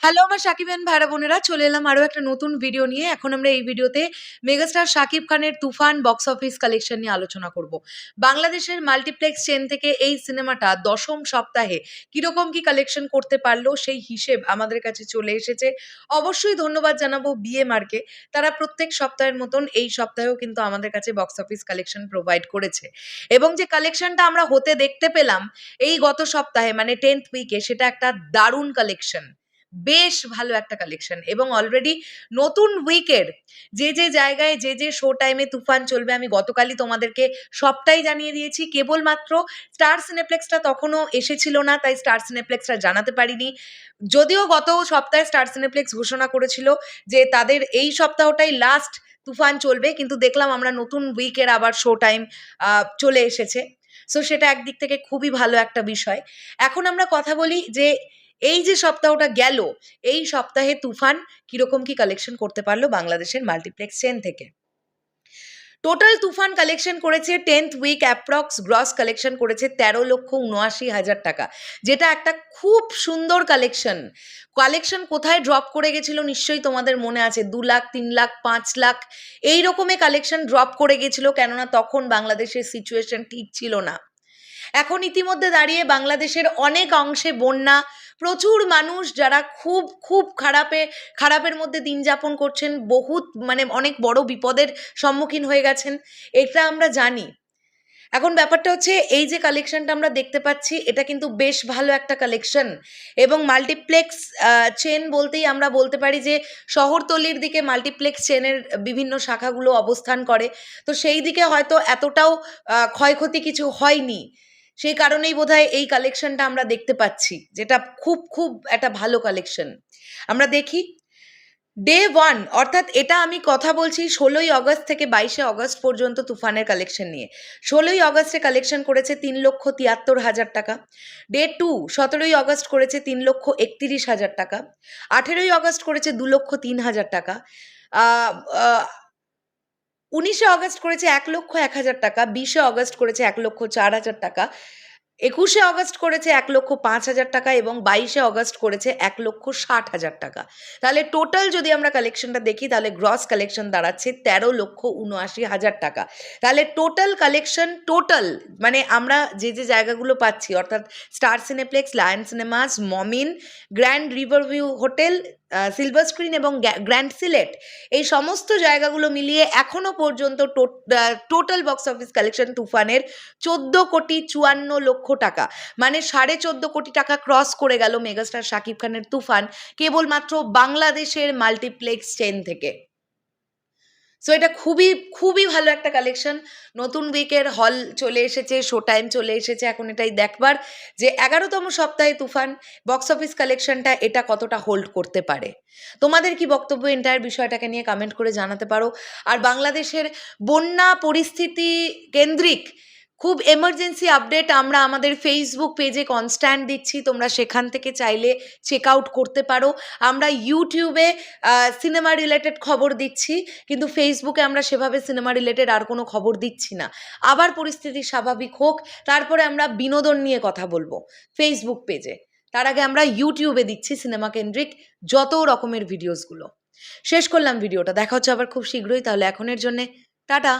Hello আমার সাকিব-ইয়ান ভাইরা বোনেরা, চলে এলাম আরো একটা নতুন ভিডিও নিয়ে। এখন আমরা এই ভিডিওতে মেগাস্টার শাকিব খানের তুফান বক্স অফিস কালেকশন নিয়ে আলোচনা করব। বাংলাদেশের মাল্টিপ্লেক্স চেন থেকে এই সিনেমাটা দশম সপ্তাহে কিরকম কি কালেকশন করতে পারলো সেই হিসেব আমাদের কাছে চলে এসেছে। অবশ্যই ধন্যবাদ জানাবো বিএমআরকে। তারা প্রত্যেক সপ্তাহের মতন এই সপ্তাহেও কিন্তু আমাদের কাছে বক্স অফিস কালেকশন প্রোভাইড করেছে, এবং যে কালেকশনটা আমরা হতে দেখতে পেলাম এই গত সপ্তাহে মানে 10th উইকে, সেটা একটা দারুণ কালেকশন, বেশ ভালো একটা কালেকশন। এবং অলরেডি নতুন উইকের যে জায়গায় যে শো টাইমে তুফান চলবে আমি গতকালই তোমাদেরকে সবটাই জানিয়ে দিয়েছি। কেবলমাত্র স্টার সিনেপ্লেক্সটা তখনও এসেছিল না, তাই স্টার সিনেপ্লেক্সটা জানাতে পারিনি। যদিও গত সপ্তাহে স্টার সিনেপ্লেক্স ঘোষণা করেছিল যে তাদের এই সপ্তাহটাই লাস্ট তুফান চলবে, কিন্তু দেখলাম আমরা নতুন উইকের আবার শো টাইম চলে এসেছে। সো সেটা একদিক থেকে খুবই ভালো একটা বিষয়। এখন আমরা কথা বলি যে এই যে সপ্তাহটা গেল, এই সপ্তাহে তুফান কিরকম কি কালেকশন করতে পারলো বাংলাদেশের মাল্টিপ্লেক্স চেন থেকে। টোটাল তুফান কালেকশন করেছে 10th week approx gross collection করেছে 13,79,000 টাকা, যেটা একটা খুব সুন্দর কালেকশন। কালেকশন কোথায় ড্রপ করে গেছিল নিশ্চয়ই তোমাদের মনে আছে, 2 লাখ, 3 লাখ, 5 লাখ এই রকমের কালেকশন ড্রপ করে গেছিল, কেননা তখন বাংলাদেশের সিচুয়েশন ঠিক ছিল না। এখন ইতিমধ্যে দাঁড়িয়ে বাংলাদেশের অনেক অংশে বন্যা, প্রচুর মানুষ যারা খুব খুব খারাপের মধ্যে দিন যাপন করছেন, বহুত মানে অনেক বড় বিপদের সম্মুখীন হয়ে গেছেন, এটা আমরা জানি। এখন ব্যাপারটা হচ্ছে এই যে কালেকশনটা আমরা দেখতে পাচ্ছি এটা কিন্তু বেশ ভালো একটা কালেকশন, এবং মাল্টিপ্লেক্স চেন বলতেই আমরা বলতে পারি যে শহরতলির দিকে মাল্টিপ্লেক্স চেনের বিভিন্ন শাখাগুলো অবস্থান করে। তো সেই দিকে হয়তো এতটাও ক্ষয়ক্ষতি কিছু হয়নি, সেই কারণেই বোধহয় এই কালেকশনটা আমরা দেখতে পাচ্ছি, যেটা খুব খুব একটা ভালো কালেকশন। আমরা দেখি ডে ওয়ান, অর্থাৎ এটা আমি কথা বলছি 16ই অগস্ট থেকে 22শে অগস্ট পর্যন্ত তুফানের কালেকশন নিয়ে। 16ই অগস্টে কালেকশন করেছে 3,73,000 টাকা। ডে টু 17ই অগস্ট করেছে 3,31,000 টাকা। 18ই অগস্ট করেছে 2,03,000 টাকা। 19শে অগস্ট করেছে 1,01,000 টাকা। 20শে অগস্ট করেছে 1,04,000 টাকা। 21শে অগস্ট করেছে 1,05,000 টাকা, এবং 22শে অগস্ট করেছে 1,60,000 টাকা। তাহলে টোটাল যদি আমরা কালেকশনটা দেখি তাহলে গ্রস কালেকশন দাঁড়াচ্ছে 13,79,000 টাকা। তাহলে টোটাল কালেকশন মানে আমরা যে জায়গাগুলো পাচ্ছি, অর্থাৎ স্টার সিনেপ্লেক্স, লায়ন সিনেমাস, মমিন, grand Riverview hotel, silver screen এবং গ্র্যান্ড সিলেট, এই সমস্ত জায়গাগুলো মিলিয়ে এখনো পর্যন্ত টোটাল বক্স অফিস কালেকশন তুফানের 14,54,00,000 টাকা, মানে 14.5 কোটি টাকা ক্রস করে গেল মেগাস্টার শাকিব খানের তুফান কেবলমাত্র বাংলাদেশের মাল্টিপ্লেক্স চেন থেকে। সো এটা খুবই খুবই ভালো একটা কালেকশন। নতুন উইকের হল চলে এসেছে, শো টাইম চলে এসেছে, এখন এটাই দেখবার যে 11তম সপ্তাহে তুফান বক্স অফিস কালেকশনটা এটা কতটা হোল্ড করতে পারে। তোমাদের কি বক্তব্য এন্টায়ার বিষয়টাকে নিয়ে কমেন্ট করে জানাতে পারো। আর বাংলাদেশের বন্যা পরিস্থিতি কেন্দ্রিক খুব এমার্জেন্সি আপডেট আমরা আমাদের ফেসবুক পেজে কনস্ট্যান্ট দিচ্ছি, তোমরা সেখান থেকে চাইলে চেক আউট করতে পারো। আমরা ইউটিউবে সিনেমা রিলেটেড খবর দিচ্ছি, কিন্তু ফেসবুকে আমরা সেভাবে সিনেমা রিলেটেড আর কোনো খবর দিচ্ছি না। আবার পরিস্থিতি স্বাভাবিক হোক, তারপরে আমরা বিনোদন নিয়ে কথা বলবো ফেসবুক পেজে। তার আগে আমরা ইউটিউবে দিচ্ছি সিনেমা কেন্দ্রিক যত রকমের ভিডিওসগুলো। শেষ করলাম ভিডিওটা, দেখা হচ্ছে আবার খুব শীঘ্রই। তাহলে এখনের জন্যে টাটা।